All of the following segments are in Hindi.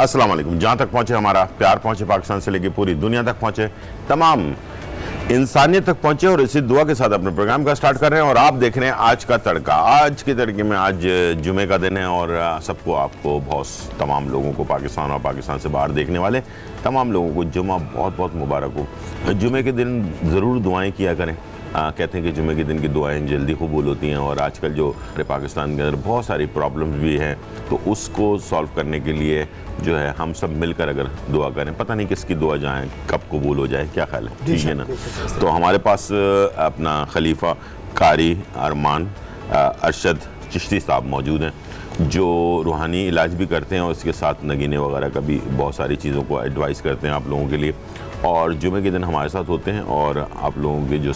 अस्सलाम वालेकुम। जहाँ तक पहुँचे हमारा प्यार पहुँचे, पाकिस्तान से लेकर पूरी दुनिया तक पहुँचे, तमाम इंसानियत तक पहुँचे, और इसी दुआ के साथ अपने प्रोग्राम का स्टार्ट कर रहे हैं। और आप देख रहे हैं आज का तड़का। आज के तड़के में आज जुमे का दिन है और सबको, आपको बहुत, तमाम लोगों को, पाकिस्तान और पाकिस्तान से बाहर देखने वाले तमाम लोगों को जुमा बहुत बहुत मुबारक हो। जुमे के दिन ज़रूर दुआएँ किया करें। कहते हैं कि जुमे के दिन की दुआएं जल्दी कबूल होती हैं, और आजकल जो हमारे पाकिस्तान के अंदर बहुत सारी प्रॉब्लम्स भी हैं, तो उसको सॉल्व करने के लिए जो है हम सब मिलकर अगर दुआ करें, पता नहीं किसकी दुआ जाए कब कबूल हो जाए, क्या ख्याल है? ठीक है ना? तो हमारे पास अपना खलीफा कारी अरमान अरशद चिश्ती साहब मौजूद हैं, जो रूहानी इलाज भी करते हैं और इसके साथ नगीने वगैरह का भी बहुत सारी चीज़ों को एडवाइस करते हैं आप लोगों के लिए। और जुमे के दिन हमारे साथ होते हैं और आप लोगों के जो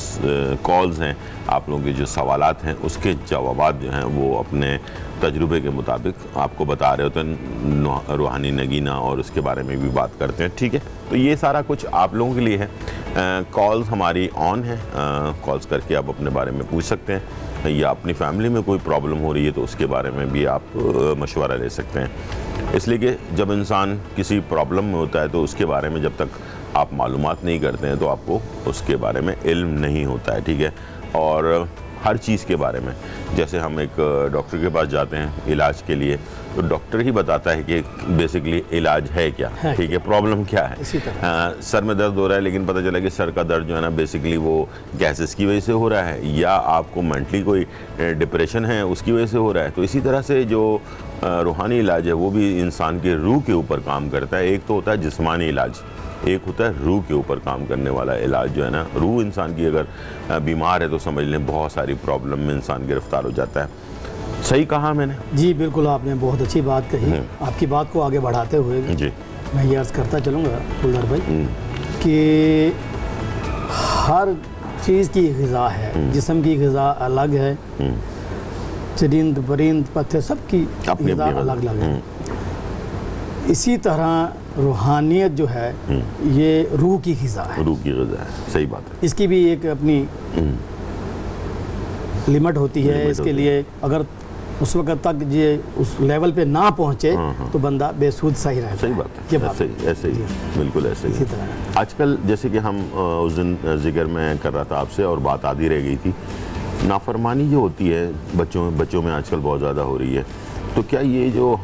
कॉल्स हैं, आप लोगों के जो सवालात हैं, उसके जवाबात जो हैं वो अपने तजुर्बे के मुताबिक आपको बता रहे होते हैं। रूहानी नगीना और उसके बारे में भी बात करते हैं। ठीक है, तो ये सारा कुछ आप लोगों के लिए है। कॉल्स हमारी ऑन है, कॉल्स करके आप अपने बारे में पूछ सकते हैं, या अपनी फैमिली में कोई प्रॉब्लम हो रही है तो उसके बारे में भी आप मशवरा ले सकते हैं। इसलिए कि जब इंसान किसी प्रॉब्लम में होता है तो उसके बारे में जब तक आप मालूमात नहीं करते हैं तो आपको उसके बारे में इल्म नहीं होता है। ठीक है, और हर चीज़ के बारे में, जैसे हम एक डॉक्टर के पास जाते हैं इलाज के लिए, तो डॉक्टर ही बताता है कि बेसिकली इलाज है क्या, ठीक है, प्रॉब्लम क्या है। सर में दर्द हो रहा है, लेकिन पता चला कि सर का दर्द जो है ना बेसिकली वो गैसेस की वजह से हो रहा है, या आपको मेंटली कोई डिप्रेशन है उसकी वजह से हो रहा है। तो इसी तरह से जो रूहानी इलाज है वो भी इंसान के रूह के ऊपर काम करता है। एक तो होता है जिस्मानी इलाज, एक होता है रूह के ऊपर काम करने वाला इलाज। जो है ना, रूह इंसान की अगर बीमार है तो समझ लें बहुत सारी प्रॉब्लम में इंसान गिरफ्तार हो जाता है। सही कहा मैंने? जी बिल्कुल, आपने बहुत अच्छी बात कही। आपकी बात को आगे बढ़ाते हुए जी मैं ये अर्ज़ करता चलूँगा गुलजार भाई कि हर चीज़ की ग़िज़ा है, जिस्म की ग़िज़ा अलग है, चरिंद परिंद पत्थर सबकी ग़िज़ा अलग अलग है। इसी तरह रूहानियत जो है ये रूह की ग़िज़ा है, रूह की ग़िज़ा है। सही बात है। इसकी भी एक अपनी लिमिट होती है। इसके लिए अगर उस वक्त तक ये उस लेवल पे ना पहुँचे तो बंदा बेसुध सही रहता है। सही बात है, ऐसे ही बिल्कुल ऐसे ही। आजकल जैसे कि हम उस दिन जिक्र में कर रहा था आपसे और बात आधी रह गई थी, नाफरमानी जो होती है बच्चों में आजकल बहुत ज़्यादा हो रही है। तो क्या ये जो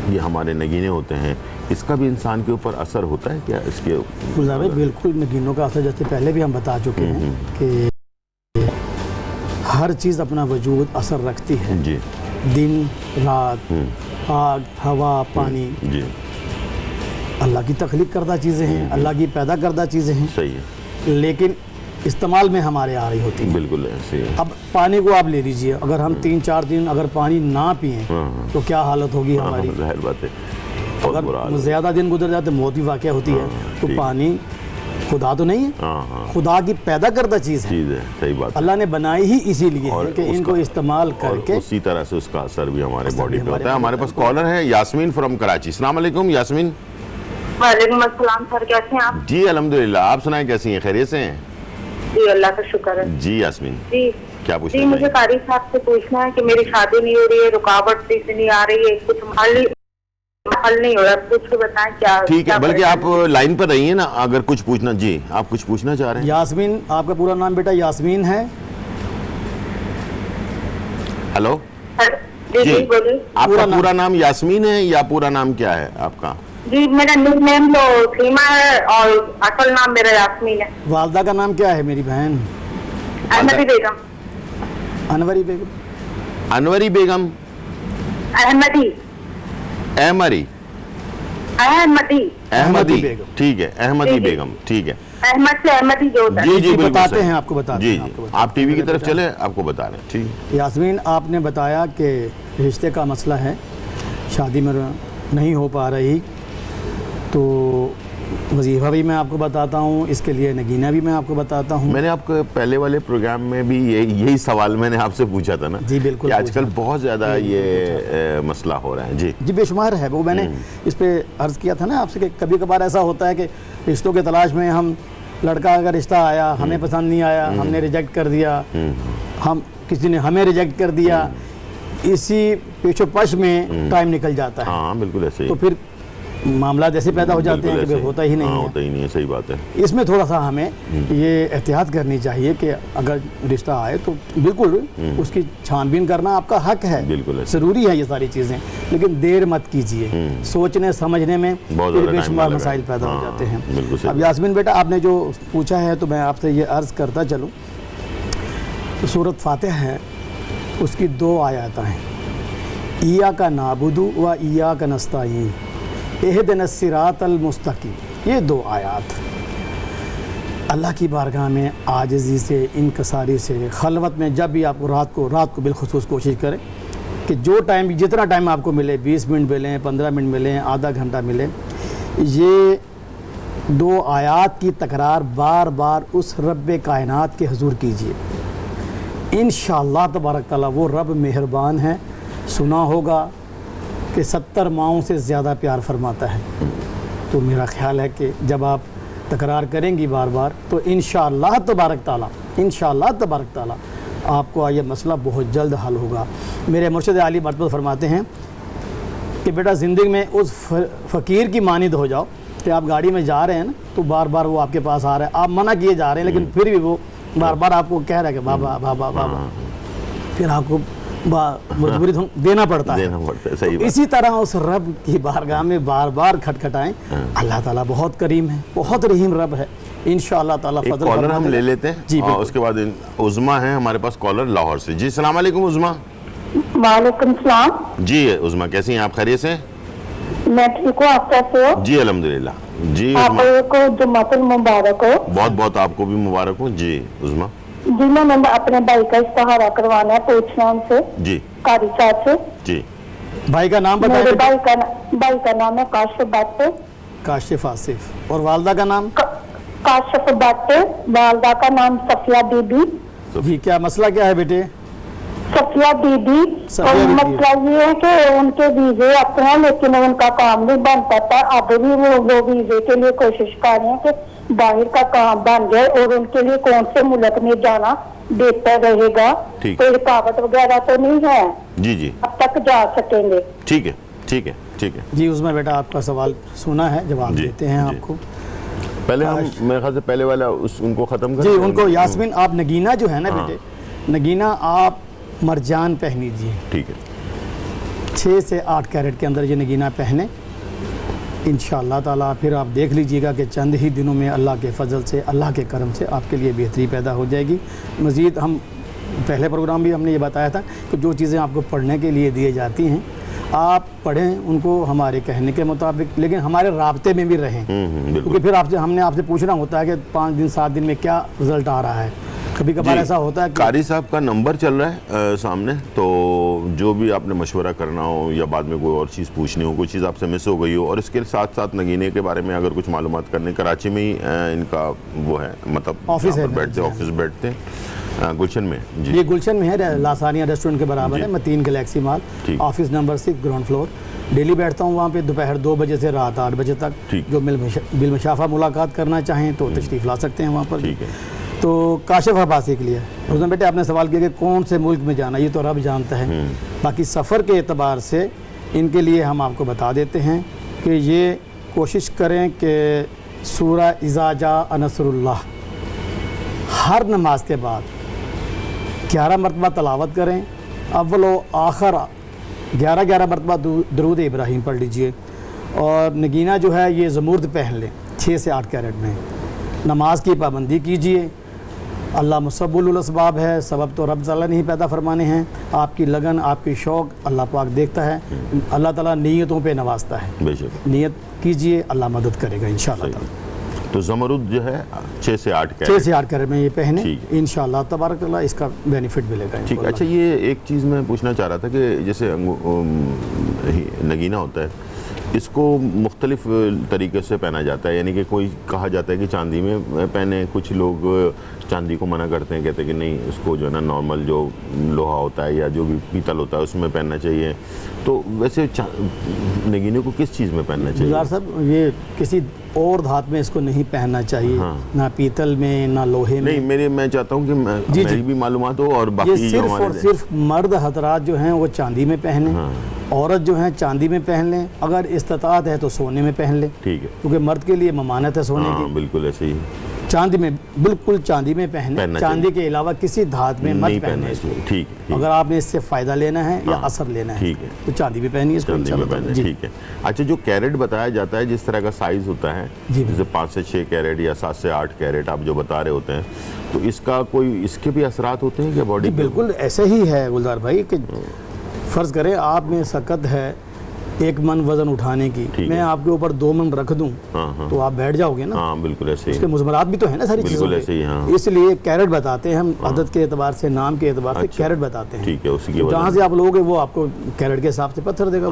ये हमारे नगीने होते हैं, इसका भी इंसान के ऊपर असर होता है क्या? इसके बिल्कुल नगीनों का असर, जैसे पहले भी हम बता चुके हैं कि हर चीज़ अपना वजूद असर रखती है जी। दिन रात, आग हवा पानी जी, अल्लाह की तख्लीक करदा चीज़ें हैं, अल्लाह की पैदा करदा चीज़ें हैं। सही है, लेकिन इस्तेमाल में हमारे आ रही होती है। बिल्कुल ऐसे है। अब पानी को आप ले लीजिए, अगर हम 3-4 दिन अगर पानी ना पिए तो क्या हालत होगी हमारी? जाहिर बात है, अगर ज़्यादा दिन गुजर जाते मौत भी वाक़या होती है। तो पानी खुदा तो नहीं है, खुदा की पैदा करता चीज़ है। सही बात। अल्लाह ने बनाई ही इसीलिए है कि इनको इस्तेमाल करके उसी तरह से उसका असर भी हमारे बॉडी पे होता है। हमारे पास कॉलर है यास्मीन फ्रॉम कराची। अस्सलाम वालेकुम यास्मीन। वालेकुम अस्सलाम सर, कैसे हैं आप? जी अल्हम्दुलिल्लाह, आप सुनाएं कैसी हैं? खैरियत से हैं? जी अल्लाह का शुक्र है। जी यास्मीन जी क्या पूछना? जी मुझे कारी साहब से पूछना है कि मेरी शादी नहीं हो रही है, रुकावट से नहीं आ रही है, कुछ हल नहीं हो रहा, कुछ बताएं क्या? ठीक है, बल्कि आप लाइन पर रहिए ना, अगर कुछ पूछना। जी आप कुछ पूछना चाह रहे हैं? यास्मीन, आपका पूरा नाम बेटा यास्मीन है? हेलो जी बोलिए। आपका पूरा नाम यास्मीन है या पूरा नाम क्या है आपका? जी मेरा निकनेम तो सीमा है और असल नाम मेरा यास्मीन है। वालदा का नाम क्या है मेरी बहन? अहमदी बेगम। अनवरी बेगम। अनवरी बेगम। अहमदी। अहमरी। अहमदी बेगम। ठीक है, अहमदी बेगम। ठीक है, अहमद से अहमदी जो होता है। जी जी बताते हैं आपको, बताते जी हैं जी, आप टीवी की तरफ चले, आपको बता रहे हैं। ठीक। यास्मीन, आपने बताया कि रिश्ते का मसला है, शादी में नहीं हो पा रही, तो वजीफ़ा भी मैं आपको बताता हूँ, इसके लिए नगीना भी मैं आपको बताता हूँ। मैंने आपको पहले वाले प्रोग्राम में भी यही सवाल मैंने आपसे पूछा था ना। जी बिल्कुल, आजकल बहुत ज़्यादा ये मसला हो रहा है। जी जी, बेशुमार है। वो मैंने इस पे अर्ज़ किया था ना आपसे कि कभी कभार ऐसा होता है कि रिश्तों के तलाश में हम, लड़का अगर रिश्ता आया, हमें पसंद नहीं आया, हमने रिजेक्ट कर दिया, हम किसी ने हमें रिजेक्ट कर दिया, इसी पेशोपश में टाइम निकल जाता है। हाँ बिल्कुल ऐसे ही। तो फिर मामला जैसे पैदा हो जाते हैं कि भाई होता ही नहीं है। होता ही नहीं है, सही बात है। इसमें थोड़ा सा हमें ये एहतियात करनी चाहिए कि अगर रिश्ता आए तो बिल्कुल उसकी छानबीन करना आपका हक है, बिल्कुल ज़रूरी है ये सारी चीज़ें, लेकिन देर मत कीजिए। सोचने समझने में बेशुमार मसाइल पैदा हो जाते हैं। अब यास्मीन बेटा, आपने जो पूछा है तो मैं आपसे ये अर्ज़ करता चलूँ, तो सूरत फातिहा है, उसकी 2 आयत हैं, इया का नाबुदु व इया का नस्ताईन इहदिनस सिरातल मुस्तकीम। ये 2 आयत अल्लाह की बारगाह में आजिज़ी से, इनकसारी से, खलवत में जब भी आपको रात को बिलखुसूस कोशिश करें कि जो टाइम, जितना टाइम आपको मिले, 20 मिनट मिलें, 15 मिनट मिलें, आधा घंटा मिले, ये 2 आयत की तकरार बार बार उस रब कायनात के हुजूर कीजिए। इंशाअल्लाह तबारक ताला वो रब मेहरबान है। सुना होगा कि 70 माओं से ज़्यादा प्यार फरमाता है। तो मेरा ख्याल है कि जब आप तकरार करेंगी बार बार तो इंशाअल्लाह तबारक ताला आपको ये मसला बहुत जल्द हल होगा। मेरे मुर्शिद आली मरतबा फरमाते हैं कि बेटा ज़िंदगी में उस फ़कीर की मानिंद हो जाओ कि आप गाड़ी में जा रहे हैं ना, तो बार बार वो आपके पास आ रहा है, आप मना किए जा रहे हैं, लेकिन फिर भी वो बार बार आपको कह रहा है कि बाबा बाबा बाबा, फिर आपको मजबूरी देना पड़ता है। सही बात। इसी तरह उस रब की बारगाह में बार बार खटखटाएं। अल्लाह ताला बहुत करीम है, बहुत रहीम रब है। इंशाअल्लाह ताला फजल कॉलर हम ले लेते हैं जी, और उसके बाद उज़मा है हमारे पास कॉलर लाहौर से। जी सलाम अलैकुम उज़मा। वालेकुम सलाम। जी उज़मा, कैसी हैं आप? खैरियत से? मैं ठीक हूँ, आप कैसे हो? जी अल्हम्दुलिल्लाह। जी आपको जुम्मतुल मुबारक हो। बहुत बहुत आपको भी मुबारक हो। जी उज़मा। जी मैंने अपने भाई का इस्तिहारा करवाना है, पूछना उनसे, जी कारी साहब से। जी भाई का नाम बताएं। मेरे भाई का नाम है काशिफ भट्ट। काशिफ आसिफ। और वालदा का नाम? काशिफ भट्ट। वालदा का नाम सफिया बीबी। जी, क्या मसला क्या है बेटे? सफिया बीबी। और मसला ये है कि उनके वीजे आते हैं लेकिन उनका काम नहीं बन पाता। अब भी वो वीजे के लिए कोशिश कर रहे हैं कि बाहर का काम बन जाए, और उनके लिए कौन से मुल्क में जाना बेहतर रहेगा? कोई रुकावट वगैरह तो नहीं है? जी जी, अब तक जा सकेंगे? ठीक है ठीक है ठीक है जी। उसमें बेटा आपका सवाल सुना है, जवाब देते हैं आपको। पहले हम मेरे ख्याल से पहले वाला उनको ख़त्म कर जी। उनको यास्मीन, आप नगीना जो है ना बेटे, नगीना आप मरजान पहनीजिए। ठीक है। 6 से 8 कैरेट के अंदर ये नगीना पहने, इंशाअल्लाह ताला फिर आप देख लीजिएगा कि चंद ही दिनों में अल्लाह के फजल से, अल्लाह के करम से आपके लिए बेहतरी पैदा हो जाएगी। मज़ीद हम पहले प्रोग्राम भी हमने ये बताया था कि जो चीज़ें आपको पढ़ने के लिए दी जाती हैं आप पढ़ें उनको हमारे कहने के मुताबिक, लेकिन हमारे राब्ते में भी रहें, क्योंकि फिर हमने आपसे पूछना होता है कि 5 दिन 7 दिन में क्या रिज़ल्ट आ रहा है। कभी कभार ऐसा होता है। कारी साहब का नंबर चल रहा है सामने, तो जो भी आपने मशवरा करना हो या बाद में कोई और चीज़ पूछनी हो, कोई चीज़ आपसे मिस हो गई हो, और इसके साथ साथ नगीने के बारे में अगर कुछ मालूमात करने, कराची में ही इनका वो है, मतलब ऑफिस है, ऑफिस बैठते हैं गुलशन में। जी, ये गुलशन में है, लासानिया रेस्टोरेंट के बराबर है, Mateen Galaxy mall, office number 6 ground floor. Daily बैठता हूँ वहाँ पे दोपहर 2 बजे से रात 8 बजे तक। जो बिलमशाफा मुलाकात करना चाहें तो तशरीफ़ ला सकते हैं वहाँ पर। ठीक है। तो काशिफ अब्बासी के लिए उसमें बेटे आपने सवाल किया कि कौन से मुल्क में जाना, ये तो रब जानता है। बाकी सफ़र के एतबार से इनके लिए हम आपको बता देते हैं कि ये कोशिश करें कि सूरा इज़ा जाअ नस्रुल्लाह हर नमाज के बाद 11 मरतबा तलावत करें। अव्वल व आखिर 11 मरतबा दरूद इब्राहीम पढ़ लीजिए। और नगीना जो है ये ज़मूर्द पहन लें 6 से 8 कैरेट में। नमाज की पाबंदी कीजिए। अल्लाह मुसब्बुल असबाब है, सबब तो रब ताला ने ही पैदा फरमाने हैं। आपकी लगन, आपकी शौक़ अल्लाह पाक देखता है। अल्लाह ताला नीयतों पे नवाजता है। बेशक नीयत कीजिए, अल्लाह मदद करेगा इंशाअल्लाह ताला। तो ज़मरुद जो है 6 से 8 कैरेट में ये पहने, इंशाअल्लाह तबारक अल्लाह इसका बेनिफिट मिलेगा। ठीक। अच्छा, ये एक चीज़ मैं पूछना चाह रहा था कि जैसे नगीना होता है, इसको मुख्तलिफ तरीके से पहना जाता है, यानी कि कोई कहा जाता है कि चांदी में पहने, कुछ लोग चांदी को मना करते हैं, कहते हैं कि नहीं, इसको जो है ना नॉर्मल जो लोहा होता है या जो भी पीतल होता है उसमें पहनना चाहिए। तो वैसे नगीने को किस चीज़ में पहनना चाहिए? गुलजार साहब, ये किसी और धातु में इसको नहीं पहनना चाहिए, ना पीतल में ना लोहे में। नहीं, मैं चाहता हूँ कि मेरी भी मालूमात हो और बाकी ये सिर्फ और सिर्फ मर्द हजरात जो हैं वो चांदी में पहने, औरत जो है चांदी में पहन लें, अगर इस्तात है तो सोने में पहन लें, ठीक है, क्योंकि मर्द के लिए ममानत है सोने की। बिल्कुल ऐसे ही, चांदी में, बिल्कुल चांदी में पहने, चांदी के अलावा किसी धातु में मत पहने इसको। ठीक है, अगर आपने इससे फायदा लेना है या असर लेना है, ठीक है, तो चांदी में पहनिए इसको, ठीक है। अच्छा, जो कैरेट बताया जाता है, जिस तरह का साइज होता है, जैसे 5 से 6 कैरेट या 7 से 8 कैरेट आप जो बता रहे होते हैं, तो इसका कोई, इसके भी असरात होते हैं क्या बॉडी? बिल्कुल ऐसे ही है गुलजार भाई कि फर्ज करें आप में सकत है 1 मन वजन उठाने की, मैं आपके ऊपर 2 मन रख दूं, तो आप बैठ जाओगे ना। बिल्कुल ऐसे ही, उसके मुज़मरात भी तो है ना सारी चीज़ों के। इसलिए कैरेट बताते हैं हम, अदद के एतबार से, नाम के एतबार से कैरेट बताते हैं। ठीक है, उसी की जहाँ से आप लोगे वो आपको कैरेट के हिसाब से पत्थर देगा।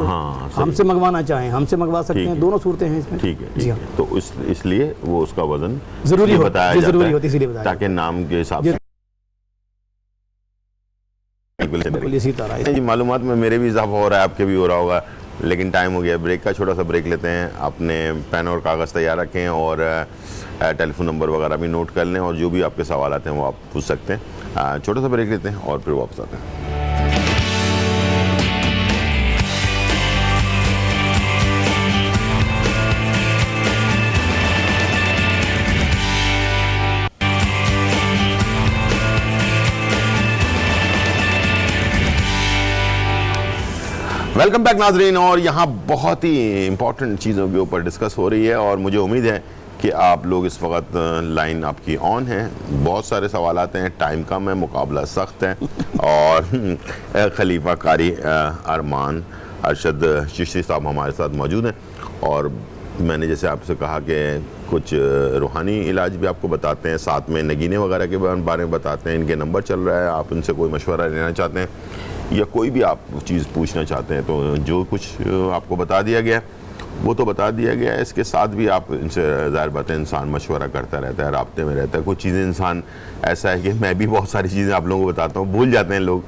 हमसे मंगवाना चाहें हमसे मंगवा सकते हैं, दोनों सूरतें हैं इसमें। ठीक है, तो इसलिए वो उसका वजन जरूरी बताया जाता है, इसलिए बताया ताकि नाम के हिसाब से। इसी तरह जी, मालूमात में मेरे भी इजाफा हो रहा है, आपके भी हो रहा होगा, लेकिन टाइम हो गया ब्रेक का। छोटा सा ब्रेक लेते हैं, अपने पेन और कागज़ तैयार रखें और टेलीफोन नंबर वगैरह भी नोट कर लें, और जो भी आपके सवाल आते हैं वो आप पूछ सकते हैं। छोटा सा ब्रेक लेते हैं और फिर वापस आते हैं। वेलकम बैक नाजरीन, और यहाँ बहुत ही इंपॉर्टेंट चीज़ों के ऊपर डिस्कस हो रही है, और मुझे उम्मीद है कि आप लोग इस वक्त लाइन आपकी ऑन है। बहुत सारे सवाल आते हैं, टाइम कम है, मुकाबला सख्त है, और खलीफा कारी अरमान अरशद चिश्ती साहब हमारे साथ मौजूद हैं, और मैंने जैसे आपसे कहा कि कुछ रूहानी इलाज भी आपको बताते हैं, साथ में नगीने वगैरह के बारे में बताते हैं। इनके नंबर चल रहा है, आप उनसे कोई मशवरा लेना चाहते हैं या कोई भी आप चीज़ पूछना चाहते हैं, तो जो कुछ आपको बता दिया गया वो तो बता दिया गया है। इसके साथ भी आप इनसे, ज़ाहिर बात है, इंसान मशवरा करता रहता है, राब्ते में रहता है। कुछ चीज़ें इंसान, ऐसा है कि मैं भी बहुत सारी चीज़ें आप लोगों को बताता हूँ, भूल जाते हैं लोग,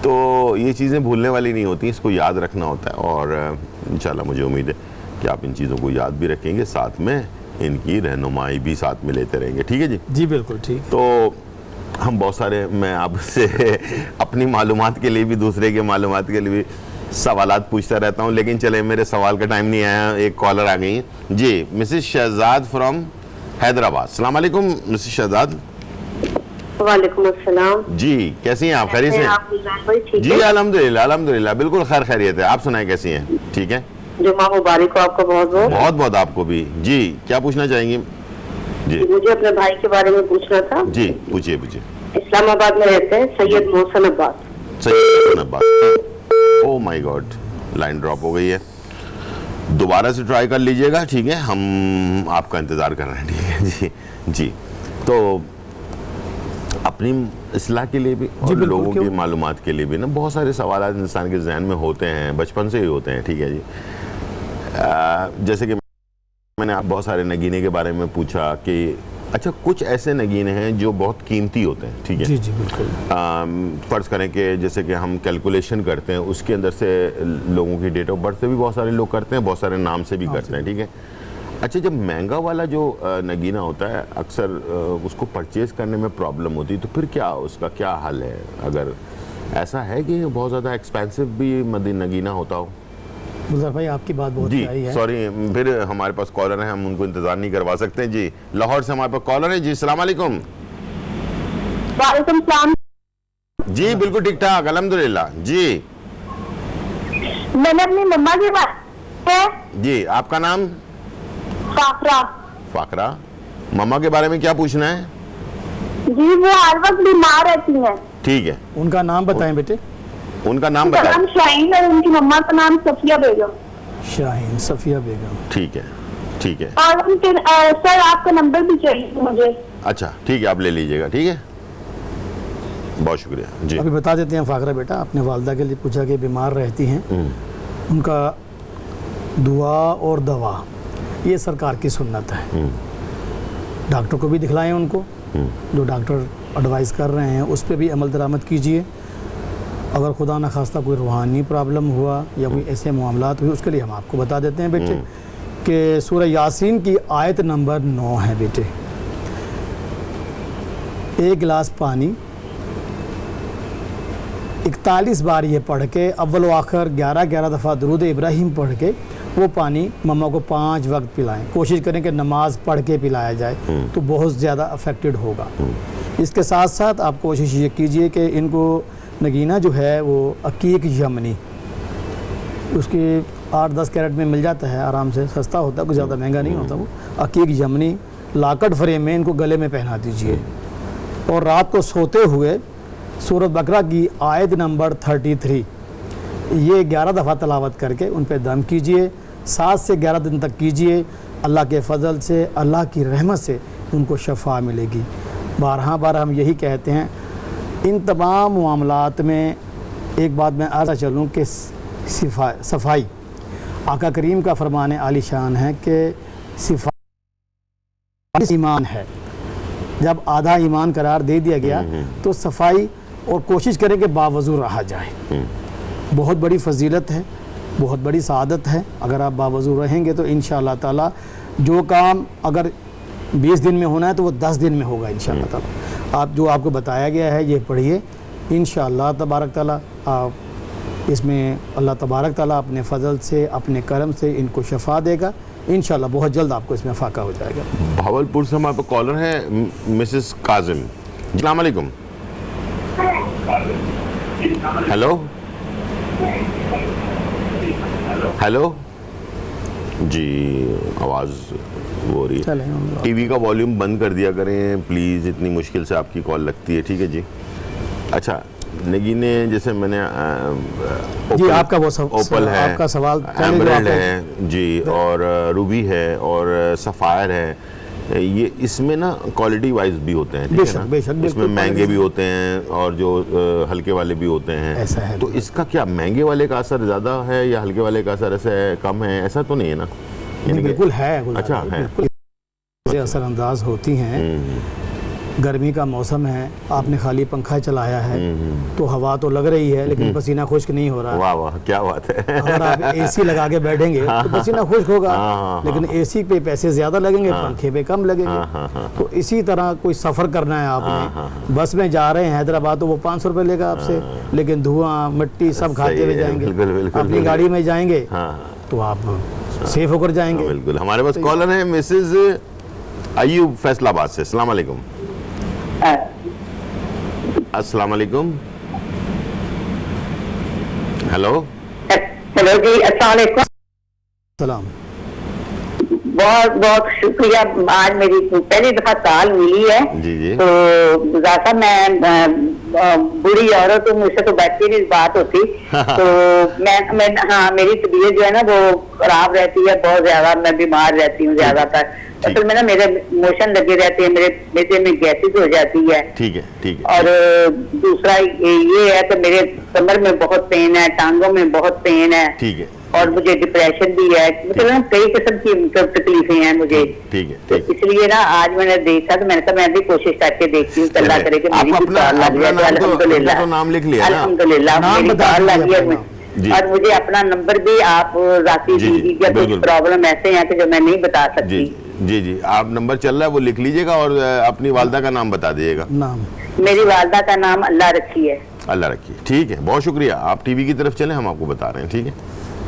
तो ये चीज़ें भूलने वाली नहीं होती, इसको याद रखना होता है, और इंशाल्लाह मुझे उम्मीद है कि आप इन चीज़ों को याद भी रखेंगे, साथ में इनकी रहनुमाई भी साथ में लेते रहेंगे। ठीक है जी? जी बिल्कुल ठीक। तो हम बहुत सारे, मैं आपसे अपनी मालूमात के लिए भी, दूसरे के मालूमात के लिए भी सवालात पूछता रहता हूँ, लेकिन चले, मेरे सवाल का टाइम नहीं आया। एक कॉलर आ गई जी, मिसेस शहजाद फ्रॉम हैदराबाद। अस्सलाम वालेकुम मिसेस शहजाद। वालेकुम अस्सलाम जी, कैसी हैं आप? खैरियत से? जी अल्हम्दुलिल्लाह, अल्हम्दुलिल्लाह, बिल्कुल खैर खैरियत है। आप सुनाएं कैसी हैं? ठीक है, जुम्मा मुबारक हो आपको। बहुत बहुत आपको भी। जी, क्या पूछना चाहेंगी? जी, मुझे अपने भाई के बारे में पूछना था। जी पूछिए पूछिए। इस्लामाबाद में रहते हैं, Syed Mohsin Abbas. Syed Mohsin Abbas. Oh my God, line drop हो गई है, दोबारा से ट्राई कर लीजिएगा। ठीक है, हम आपका इंतज़ार कर रहे हैं। ठीक है जी। जी, तो अपनी इस्लाह के लिए भी और लोगों की मालूमात के लिए भी ना, बहुत सारे सवाल इंसान के जहन में होते हैं, बचपन से ही होते हैं। ठीक है जी। जैसे कि मैंने आप बहुत सारे नगीने के बारे में पूछा कि अच्छा, कुछ ऐसे नगीने हैं जो बहुत कीमती होते हैं। ठीक है जी जी बिल्कुल। फ़र्ज़ करें कि जैसे कि हम कैलकुलेशन करते हैं, उसके अंदर से लोगों की डेट ऑफ बर्थ से भी बहुत सारे लोग करते हैं, बहुत सारे नाम से भी करते हैं। ठीक है। अच्छा, जब महंगा वाला जो नगीना होता है, अक्सर उसको परचेज़ करने में प्रॉब्लम होती है, तो फिर क्या उसका क्या हल है? अगर ऐसा है कि बहुत ज़्यादा एक्सपेंसिव भी नगीना होता हो? गुलजार भाई, आपकी बात बहुत सही है। सॉरी, फिर हमारे पास कॉलर हैं, हम उनको इंतजार नहीं करवा सकते। जी, लाहौर से हमारे पास कॉलर है। जी अस्सलाम वालेकुम। वालेकुम सलाम। जी बिल्कुल ठीक ठाक, अल्हम्दुलिल्लाह। जी, मैंने अपनी मम्मा की बात जी, आपका नाम? फाकरा। फाकरा। मम्मा के बारे में क्या पूछना है? जी, वो हर वक्त बीमार रहती हैं। ठीक है, उनका नाम बताएं बेटे। उनका नाम उनका बताएं। नाम शाहीन है, उनकी मम्मा का नाम सफिया बेगम। शाहीन सफिया बेगम। ठीक है, ठीक है। और उनके सर आपका नंबर भी चाहिए मुझे। अच्छा ठीक है, आप ले लीजिएगा। ठीक है, बहुत शुक्रिया। जी, अभी बता देते हैं फाकरा बेटा, अपने वालदा के लिए पूछा कि बीमार रहती हैं, उनका दुआ और दवा ये सरकार की सुन्नत है। डॉक्टर को भी दिखलाएं उनको, जो डॉक्टर एडवाइस कर रहे हैं उस पर भी अमल दरामद कीजिए। अगर खुदा न खास्ता कोई रूहानी प्रॉब्लम हुआ या कोई ऐसे मामलात हुए, उसके लिए हम आपको बता देते हैं बेटे कि सूरह यासीन की आयत नंबर 9 है बेटे। एक गिलास पानी 41 बार ये पढ़ के अव्वल व आखिर 11 दफ़ा दुरूद इब्राहिम पढ़ के वो पानी मम्मा को 5 वक्त पिलाएं। कोशिश करें कि नमाज पढ़ के पिलाया जाए तो बहुत ज़्यादा अफेक्टेड होगा। इसके साथ साथ आप कोशिश ये कीजिए कि इनको नगीना जो है वो अकीक यमनी, उसके 8-10 कैरेट में मिल जाता है आराम से, सस्ता होता है, कुछ ज़्यादा महंगा नहीं होता। वो अकीक यमनी लाकट फ्रेम में इनको गले में पहना दीजिए और रात को सोते हुए सूरत बकरा की आयत नंबर 33 ये 11 दफ़ा तलावत करके उन पर दम कीजिए। 7 से 11 दिन तक कीजिए। अल्लाह के फ़ज़ल से, अल्लाह की रहमत से उनको शफ़ा मिलेगी। बारहा बार हम यही कहते हैं। इन तमाम मामलात में एक बात मैं अर्ज़ चलूँ कि सफाई आका करीम का फरमान आली शान है कि सफाई ईमान है। जब आधा ईमान करार दे दिया गया तो सफाई और कोशिश करें कि बावजू रहा जाए। बहुत बड़ी फजीलत है, बहुत बड़ी सआदत है। अगर आप बावजू रहेंगे तो इंशाअल्लाह ताला जो काम अगर 20 दिन में होना है तो वो 10 दिन में होगा इंशाअल्लाह ताला। आप जो आपको बताया गया है ये पढ़िए, इंशाअल्लाह तबारक ताला आप इसमें अल्लाह तबारक ताला अपने फ़ज़ल से, अपने करम से इनको शफ़ा देगा। इंशाअल्लाह बहुत जल्द आपको इसमें फ़ाका हो जाएगा। भावलपुर से हमारे कॉलर है मिसेस काजिम। अस्सलाम वालेकुम। हेलो हेलो जी, आवाज़ वो रही है। टीवी का वॉल्यूम बंद कर दिया करें प्लीज़, इतनी मुश्किल से आपकी कॉल लगती है। ठीक है जी। अच्छा, नगीने जैसे मैंने जी आपका वो ओपल है, आपका सवाल एमरल्ड है जी, और रूबी है और सफ़ायर है। ये इसमें ना क्वालिटी वाइज भी होते हैं, ठीक है ना? बेशक, इसमें महंगे भी होते हैं और जो हल्के वाले भी होते हैं। ऐसा है। तो इसका क्या महंगे वाले का असर ज़्यादा है या हल्के वाले का असर ऐसा है कम है? ऐसा तो नहीं है ना? बिल्कुल है। अच्छा है, असरअंदाज होती हैं। गर्मी का मौसम है, आपने खाली पंखा चलाया है तो हवा तो लग रही है लेकिन पसीना खुश्क नहीं हो रहा। वाह वाह, क्या बात है। अगर आप एसी लगा के बैठेंगे तो पसीना खुश्क होगा, लेकिन एसी पे पैसे ज़्यादा लगेंगे, पंखे पे कम लगेंगे। तो इसी तरह कोई सफ़र करना है आपने, बस में जा रहे हैं हैदराबाद तो वो 500 रुपये लेगा आपसे, लेकिन धुआं मिट्टी सब खाते हुए जाएंगे। अपनी गाड़ी में जाएंगे तो आप सेफ होकर जाएंगे। बिल्कुल। हमारे पास कॉलर है मिसेज अयूब फैसलाबाद से। अस्सलाम वालेकुम। अस्सलाम वालेकुम। हेलो हेलो जी, अस्सलाम वालेकुम। सलाम। बहुत बहुत शुक्रिया। आज मेरी पहली दफा कॉल मिली है जी जी। तो ज्यादा मैं बुरी औरत हूँ, मुझसे तो बैठती नहीं बात होती। तो मैं हाँ, मेरी तबीयत जो है ना वो खराब रहती है बहुत ज्यादा, मैं बीमार रहती हूँ ज्यादातर। असल में ना मेरे मोशन लगे रहते हैं, मेरे में गैसेज हो जाती है। ठीक है ठीक है। और दूसरा ये है कि मेरे कमर में बहुत पेन है, टांगों में बहुत पेन है। ठीक है। और मुझे डिप्रेशन भी है, मतलब कई किस्म की तकलीफें हैं मुझे। ठीक है। तो इसलिए ना आज मैंने देखा तो मैंने कहा मैं भी कोशिश करके देखती हूँ, अल्लाह करे कि मेरी भी कॉल लग जाए। अल्हम्दुलिल्लाह, नाम लिख लिया ना? अल्हम्दुलिल्लाह मेरी कॉल लगी है। और मुझे अपना नंबर भी आप जाती दीजिएगा, कुछ प्रॉब्लम ऐसे हैं कि जो मैं नहीं बता सकती। जी जी, आप नंबर चल रहा है वो लिख लीजिएगा और अपनी वालदा का नाम बता दीजिएगा। नाम मेरी वालदा का नाम अल्लाह रखी है। अल्लाह रखिए। ठीक है, बहुत शुक्रिया। आप टीवी की तरफ चलें, हम आपको बता रहे हैं। ठीक है,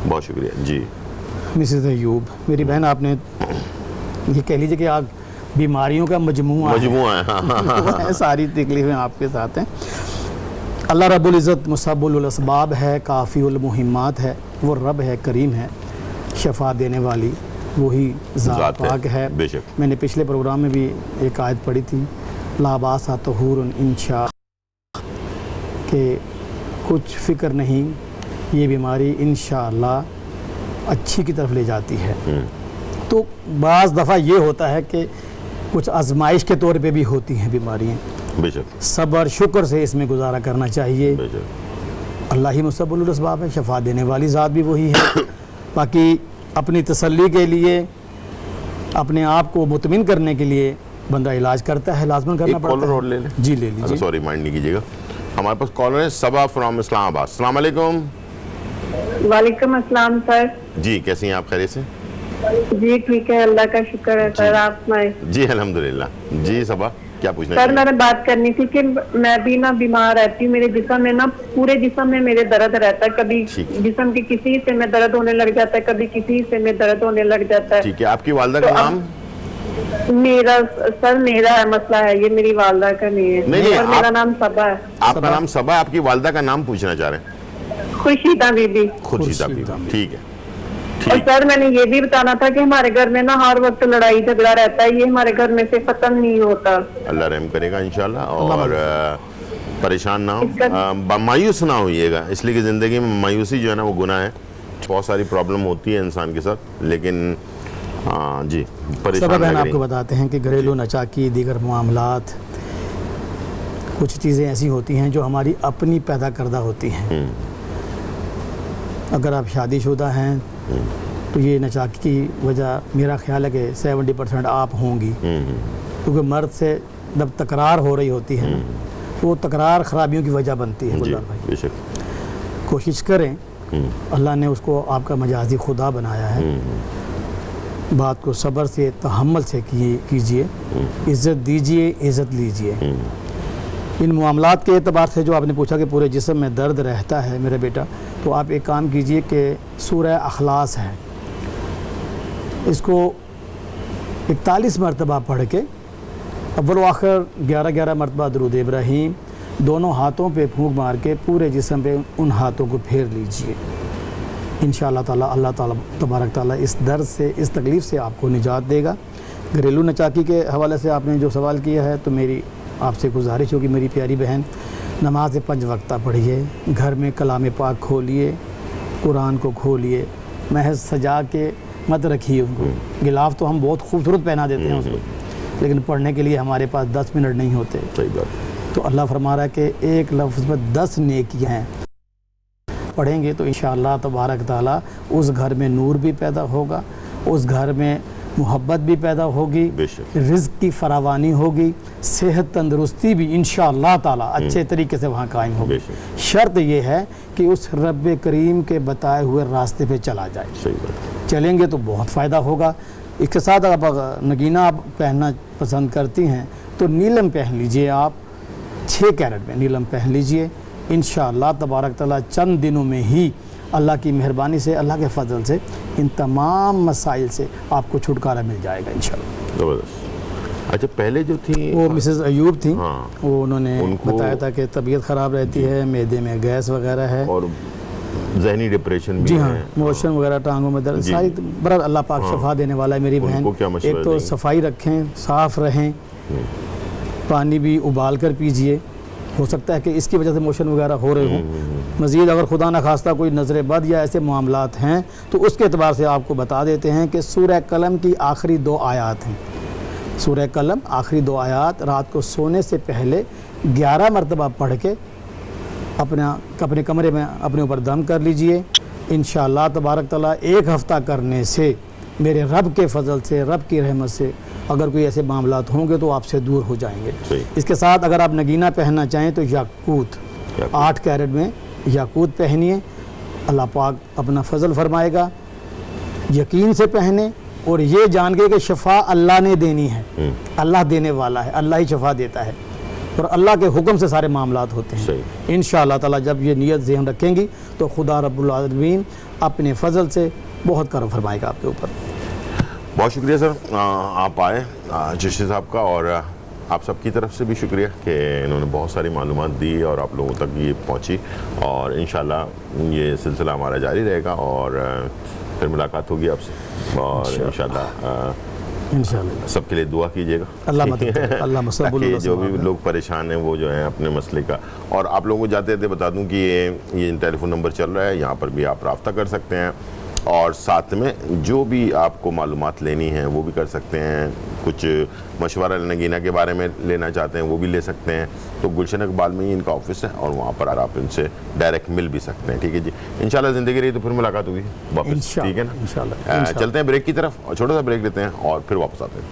बहुत शुक्रिया जी। मिसेस अयूब, मेरी बहन, आपने ये कह लीजिए कि आप बीमारियों का मजमुआ है। सारी तकलीफें आपके साथ हैं। अल्लाह रब्बुल इज़्ज़त मुसब्बुल असबाब है, काफ़िउल मुहिम्मात है। वो रब है, करीम है, शफा देने वाली वही ज़ात पाक है। बेशक। मैंने पिछले प्रोग्राम में भी एक आयत पढ़ी थी, ला बासा तहूरुन इंशा, के कुछ फ़िक्र नहीं, ये बीमारी इंशाअल्लाह अच्छी की तरफ ले जाती है। तो बाज़ दफ़ा ये होता है कि कुछ आजमाइश के तौर पे भी होती हैं बीमारियाँ। बेशक। सब्र शुक्र से इसमें गुजारा करना चाहिए। बेशक। अल्लाह ही मुसब्बुल असबाब है, शफा देने वाली ज़ात भी वही है। बाकी अपनी तसल्ली के लिए, अपने आप को मुतमिन करने के लिए बंदा इलाज करता है, लाजमन करना पड़ता है। कॉलर और ले लें। जी ले लीजिए। सॉरी, माइंड नहीं कीजिएगा। हमारे पास कॉलर है सबा फ्रॉम इस्लामाबाद। अस्सलाम वालेकुम। वालेकुम अस्सलाम सर। जी, कैसी हैं आप? खैरियत से? जी ठीक है, अल्लाह का शुक्र है सर। आप सुनाए? जी अल्हम्दुलिल्लाह। जी सबा क्या पूछना सर है? मैंने बात करनी थी कि मैं भी ना बीमार रहती हूँ, मेरे जिस्म में ना पूरे जिस्म में मेरे दर्द रहता है। कभी ठीक है। जिस्म के किसी हिस्से में दर्द होने लग जाता है, कभी किसी हिस्से में दर्द होने लग जाता है। ठीक है, आपकी वालदा का तो अब- नाम? मेरा सर मेरा मसला है ये, मेरी वालदा का नहीं है। नहीं, और मेरा आप- नाम सबा है। आपका नाम सबा, आपकी वालदा का नाम पूछना चाह रहे हैं? खुर्शीदा बीबी। खुर्शीदा खुर्शीदा बीबी। बीबी। ठीक है, और ठीक। सर मैंने ये भी बताना था कि हमारे घर में ना हर वक्त लड़ाई झगड़ा रहता है, ये हमारे घर में से खत्म नहीं होता। अल्लाह रहम करेगा इंशाल्लाह। अल्लाह और परेशान ना हो, इसका- मायूस ना होइएगा, इसलिए कि ज़िंदगी में मायूसी जो है ना वो गुनाह है। बहुत सारी प्रॉब्लम होती है इंसान के साथ, लेकिन हाँ जी परेशान सबा बहन ना आपको करिए। बताते हैं कि घरेलू नचाकी दीगर मामलात कुछ चीज़ें ऐसी होती हैं जो हमारी अपनी पैदा करदा होती हैं। अगर आप शादीशुदा हैं तो ये नचाकी की वजह मेरा ख्याल है कि 70% आप होंगी, क्योंकि मर्द से जब तकरार हो रही होती है तो वो तकरार ख़राबियों की वजह बनती है। जी गुलजार भाई बेशक। कोशिश करें, अल्लाह ने उसको आपका मजाजी खुदा बनाया है, बात को सब्र से तहम्मुल से कीजिए, इज़्ज़त दीजिए, इज़्ज़त लीजिए। इन मामलात के एतबार से जो आपने पूछा कि पूरे जिस्म में दर्द रहता है मेरा बेटा, तो आप एक काम कीजिए कि सूरह अखलास है, इसको 41 मरतबा पढ़ के अव्वल व आखिर 11-11 मरतबा दुरूद इब्राहीम दोनों हाथों पे फूंक मार के पूरे जिस्म पे उन हाथों को फेर लीजिए। इंशाअल्लाह ताला अल्लाह ताला तबारक ताला इस दर्द से, इस तकलीफ़ से आपको निजात देगा। घरेलू नचाकी के हवाले से आपने जो सवाल किया है, तो मेरी आपसे गुजारिश होगी मेरी प्यारी बहन, नमाज 5 वक्ता पढ़िए, घर में कलाम पाक खोलिए, कुरान को खोलिए, महज सजा के मत रखिए उनको। गिलाफ तो हम बहुत खूबसूरत पहना देते हैं उसको, लेकिन पढ़ने के लिए हमारे पास 10 मिनट नहीं होते। सही बात। तो अल्लाह फरमा रहा है कि एक लफ्ज़ में 10 नेकियां हैं, पढ़ेंगे तो इंशाअल्लाह तबारक ताला उस घर में नूर भी पैदा होगा, उस घर में मोहब्बत भी पैदा होगी, बेशक। रिज़्क़ की फरावानी होगी, सेहत तंदुरुस्ती भी इंशाअल्लाह ताला अच्छे तरीके से वहाँ कायम होगी। बेशक। शर्त यह है कि उस रब्बे करीम के बताए हुए रास्ते पे चला जाए। सही बात। चलेंगे तो बहुत फ़ायदा होगा। इसके साथ अगर नगीना आप पहनना पसंद करती हैं तो नीलम पहन लीजिए, आप 6 कैरेट में नीलम पहन लीजिए। इंशाअल्लाह तबारक ताला चंद दिनों में ही अल्लाह की मेहरबानी से, अल्लाह के फजल से इन तमाम मसाइल से आपको छुटकारा मिल जाएगा इंशाअल्लाह। ज़बरदस्त। अच्छा, पहले जो थी वो मिसेस अयूब थी, हाँ। वो उन्होंने उनको- बताया था कि तबीयत ख़राब रहती है, मैदे में गैस वगैरह है, और जहनी डिप्रेशन भी जी हाँ, है। मोशन वगैरह, टांगों में दर्द, जी। सारी बरर अल्लाह पाक शफा देने वाला है मेरी उनको बहन। क्या मशवरा एक तो देंगे? सफाई रखें, साफ़ रहें, पानी भी उबाल कर पीजिए, हो सकता है कि इसकी वजह से मोशन वगैरह हो रहे हों। मज़ीद अगर खुदा न खास्ता कोई नज़र बद या ऐसे मामलात हैं तो उसके एतबार से आपको बता देते हैं कि सूरह कलम की आखिरी 2 आयात हैं। सूरह कलम आखिरी 2 आयात रात को सोने से पहले 11 मरतबा पढ़ के अपने कमरे में अपने ऊपर दम कर लीजिए। इंशाअल्लाह तबारक ताला 1 हफ़्ता करने से मेरे रब के फजल से, रब की रहमत से अगर कोई ऐसे मामलात होंगे तो आपसे दूर हो जाएंगे। सही। इसके साथ अगर आप नगीना पहनना चाहें तो याकूत 8 कैरेट में याकूत पहनिए, अल्लाह पाक अपना फजल फरमाएगा। यकीन से पहने और ये जान के कि शफा अल्लाह ने देनी है, अल्लाह देने वाला है, अल्लाह ही शफा देता है और अल्लाह के हुक्म से सारे मामलात होते हैं। इंशाअल्लाह ताला जब ये नियत ज़हन रखेंगी तो खुदा रब्बुल आलमीन अपने फजल से बहुत करम फरमाएगा आपके ऊपर। बहुत शुक्रिया सर, आप आए चिश्ती साहब का, और आप सबकी तरफ से भी शुक्रिया कि इन्होंने बहुत सारी मालूमात दी और आप लोगों तक ये पहुंची। और इंशाल्लाह ये सिलसिला हमारा जारी रहेगा और फिर मुलाकात होगी आपसे, और इंशाल्लाह सबके लिए दुआ कीजिएगा। अल्लाह मदद जो भी लोग परेशान हैं वो जो है अपने मसले का। और आप लोगों को जाते थे बता दूं कि ये टेलीफोन नंबर चल रहा है, यहाँ पर भी आप रब्ता कर सकते हैं और साथ में जो भी आपको मालूमात लेनी है वो भी कर सकते हैं। कुछ मशवरा नगीना के बारे में लेना चाहते हैं वो भी ले सकते हैं। तो गुलशन इकबाल में ही इनका ऑफिस है और वहाँ पर आप इनसे डायरेक्ट मिल भी सकते हैं। ठीक है जी, इंशाल्लाह ज़िंदगी रही तो फिर मुलाकात होगी वापस, ठीक है ना? इंशाल्लाह। चलते हैं ब्रेक की तरफ और छोटा सा ब्रेक लेते हैं और फिर वापस आते हैं।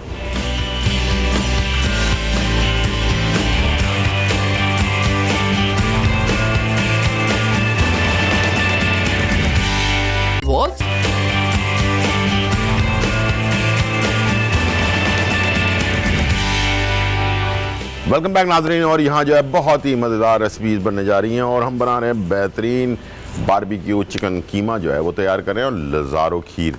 वेलकम बैक नाज़रीन। और यहाँ जो है बहुत ही मज़ेदार रेसिपीज़ बनने जा रही हैं और हम बना रहे हैं बेहतरीन बारबेक्यू चिकन कीमा जो है वो तैयार कर रहे हैं। और लज़ारो खीर,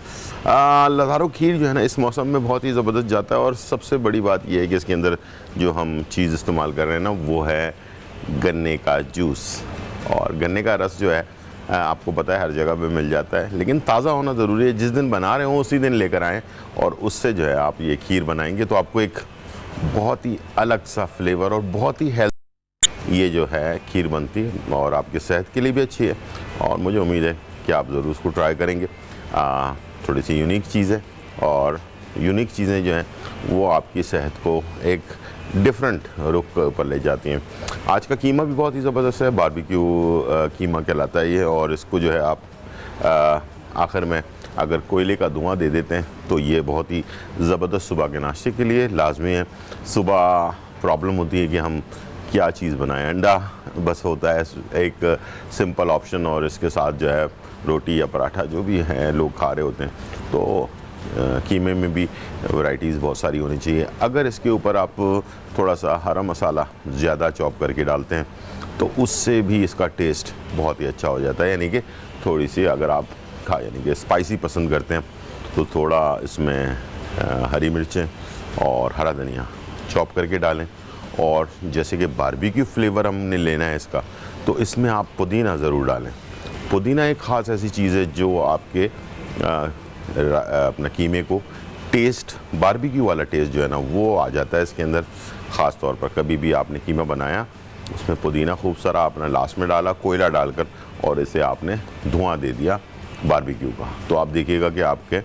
लज़ारो खीर जो है ना इस मौसम में बहुत ही ज़बरदस्त जाता है। और सबसे बड़ी बात यह है कि इसके अंदर जो हम चीज़ इस्तेमाल कर रहे हैं ना वो है गन्ने का जूस। और गन्ने का रस जो है आपको पता है हर जगह पे मिल जाता है, लेकिन ताज़ा होना ज़रूरी है। जिस दिन बना रहे हो उसी दिन लेकर आएँ और उससे जो है आप ये खीर बनाएंगे तो आपको एक बहुत ही अलग सा फ्लेवर और बहुत ही हेल्थ ये जो है खीर बनती है और आपकी सेहत के लिए भी अच्छी है। और मुझे उम्मीद है कि आप ज़रूर उसको ट्राई करेंगे। थोड़ी सी यूनिक चीज़ है और यूनिक चीज़ें जो हैं वो आपकी सेहत को एक डिफरेंट रुख के ऊपर ले जाती हैं। आज का कीमा भी बहुत ही ज़बरदस्त है, बारबेक्यू कीमा कहलाता है ये। और इसको जो है आप आखिर में अगर कोयले का धुआं दे देते हैं तो ये बहुत ही ज़बरदस्त सुबह के नाश्ते के लिए लाजमी है। सुबह प्रॉब्लम होती है कि हम क्या चीज़ बनाएं, अंडा बस होता है एक सिंपल ऑप्शन और इसके साथ जो है रोटी या पराठा जो भी है लोग खा रहे होते हैं। तो कीमे में भी वैरायटीज़ बहुत सारी होनी चाहिए। अगर इसके ऊपर आप थोड़ा सा हरा मसाला ज़्यादा चॉप करके डालते हैं तो उससे भी इसका टेस्ट बहुत ही अच्छा हो जाता है। यानी कि थोड़ी सी अगर आप यानी कि स्पाइसी पसंद करते हैं तो थोड़ा इसमें हरी मिर्चें और हरा धनिया चॉप करके डालें। और जैसे कि बारबेक्यू फ्लेवर हमने लेना है इसका तो इसमें आप पुदीना ज़रूर डालें। पुदीना एक ख़ास ऐसी चीज़ है जो आपके अपना कीमे को टेस्ट बारबेक्यू वाला टेस्ट जो है ना वो आ जाता है इसके अंदर। ख़ास तौर पर कभी भी आपने कीमा बनाया उसमें पुदीना खूब सारा आपने लास्ट में डाला कोयला डालकर और इसे आपने धुआं दे दिया बारबेक्यू का, तो आप देखिएगा कि आपके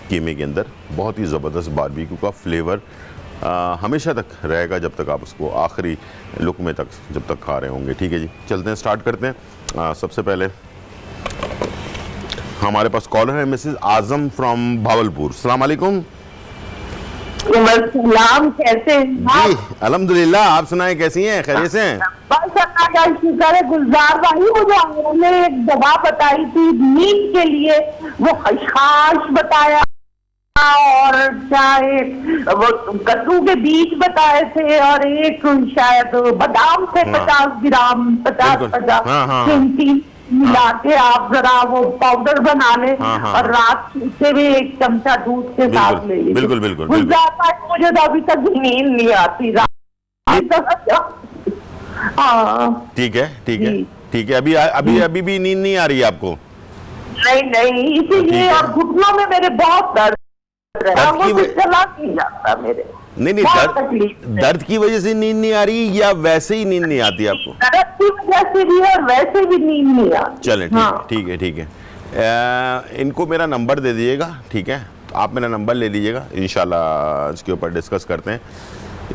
कीमे के अंदर बहुत ही ज़बरदस्त बारबेक्यू का फ्लेवर हमेशा तक रहेगा जब तक आप उसको आखिरी लुक़मे तक जब तक खा रहे होंगे। ठीक है जी, चलते हैं, स्टार्ट करते हैं। सबसे पहले हमारे पास कॉलर है मिसेस आजम फ्रॉम भावलपुर। अस्सलाम वालेकुम। सलाम, कैसे जी अल्हम्दुलिल्लाह, आप सुनाएं कैसी हैं, खैरियत से हैं? बस अल्लाह का शुक्र है। गुलजार भाई वो जो आपने एक दवा बताई थी नींद के लिए वो खसखस बताया और चाहे वो कद्दू के बीज बताए थे और एक शायद बादाम थे 50 ग्राम 50 मिला के आप जरा वो पाउडर बना ले और रात से भी एक चमचा दूध के साथ ले लीजिए। बिल्कुल बिल्कुल मुझे तो अभी तक नींद नहीं आती ठीक है ठीक है ठीक है। अभी भी नींद नहीं आ रही है आपको? नहीं, इसीलिए और घुटनों में मेरे बहुत दर्द चला नहीं जाता मेरे। नहीं दर्द की वजह से नींद नहीं आ रही या वैसे ही नींद नहीं आती आपको? दर्द की वजह से भी और वैसे भी नींद नहीं आती। चलें ठीक है। इनको मेरा नंबर दे दीजिएगा, ठीक है? तो आप मेरा नंबर ले लीजिएगा, इंशाल्लाह इसके ऊपर डिस्कस करते हैं।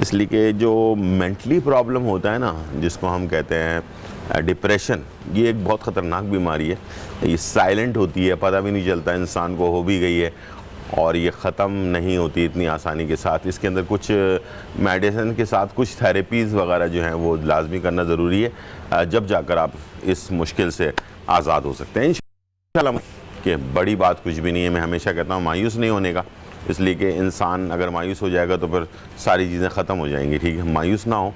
इसलिए कि जो मेंटली प्रॉब्लम होता है ना जिसको हम कहते हैं डिप्रेशन, ये एक बहुत ख़तरनाक बीमारी है। ये साइलेंट होती है, पता भी नहीं चलता इंसान को हो भी गई है और ये ख़त्म नहीं होती इतनी आसानी के साथ। इसके अंदर कुछ मेडिसिन के साथ कुछ थेरेपीज़ वगैरह जो हैं वो लाजमी करना ज़रूरी है, जब जाकर आप इस मुश्किल से आज़ाद हो सकते हैं इंशाल्लाह। कि बड़ी बात कुछ भी नहीं है। मैं हमेशा कहता हूँ मायूस नहीं होने का, इसलिए कि इंसान अगर मायूस हो जाएगा तो फिर सारी चीज़ें ख़त्म हो जाएंगी। ठीक है, मायूस ना हो,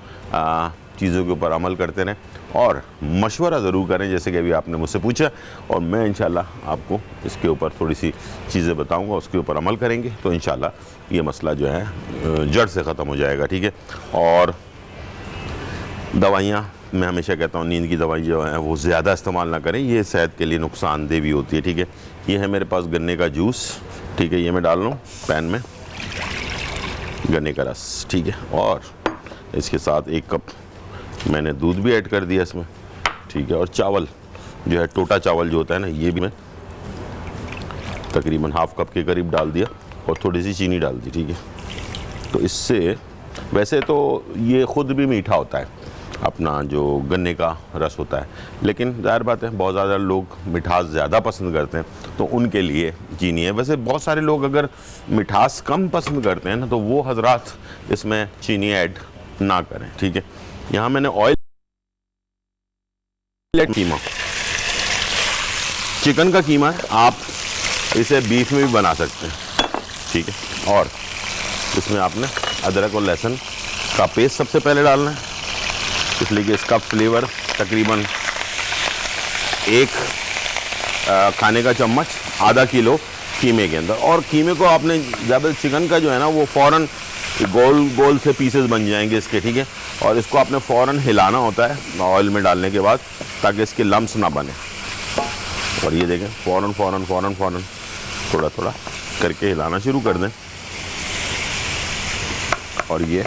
चीज़ों के ऊपर अमल करते रहें और मशवरा ज़रूर करें जैसे कि अभी आपने मुझसे पूछा। और मैं इंशाल्लाह आपको इसके ऊपर थोड़ी सी चीज़ें बताऊंगा, उसके ऊपर अमल करेंगे तो इंशाल्लाह ये मसला जो है जड़ से ख़त्म हो जाएगा। ठीक है, और दवाइयाँ मैं हमेशा कहता हूँ नींद की दवाई जो है वो ज़्यादा इस्तेमाल ना करें, ये सेहत के लिए नुकसानदेह भी होती है। ठीक है, ये है मेरे पास गन्ने का जूस, ठीक है, ये मैं डाल रहा हूँ पैन में गन्ने का रस, ठीक है। और इसके साथ 1 कप मैंने दूध भी ऐड कर दिया इसमें, ठीक है। और चावल जो है टोटा चावल जो होता है ना ये भी मैं तकरीबन ½ कप के करीब डाल दिया और थोड़ी सी चीनी डाल दी, ठीक है। तो इससे वैसे तो ये ख़ुद भी मीठा होता है अपना जो गन्ने का रस होता है, लेकिन ज़ाहिर बात है बहुत ज़्यादा लोग मिठास ज़्यादा पसंद करते हैं तो उनके लिए चीनी है। वैसे बहुत सारे लोग अगर मिठास कम पसंद करते हैं ना तो वो हजरात इसमें चीनी ऐड ना करें, ठीक है। यहाँ मैंने ऑयल कीमा, चिकन का कीमा है, आप इसे बीफ में भी बना सकते हैं, ठीक है। और इसमें आपने अदरक और लहसुन का पेस्ट सबसे पहले डालना है, इसलिए कि इसका फ्लेवर तकरीबन 1 खाने का चम्मच आधा किलो कीमे के अंदर। और कीमे को आपने ज़्यादा चिकन का जो है ना वो फ़ौरन गोल गोल से पीसेस बन जाएंगे इसके, ठीक है। और इसको आपने फ़ौरन हिलाना होता है ऑयल में डालने के बाद, ताकि इसके लम्स ना बने। और ये देखें फ़ौरन फ़ौरन फ़ौरन फ़ौरन थोड़ा थोड़ा करके हिलाना शुरू कर दें। और ये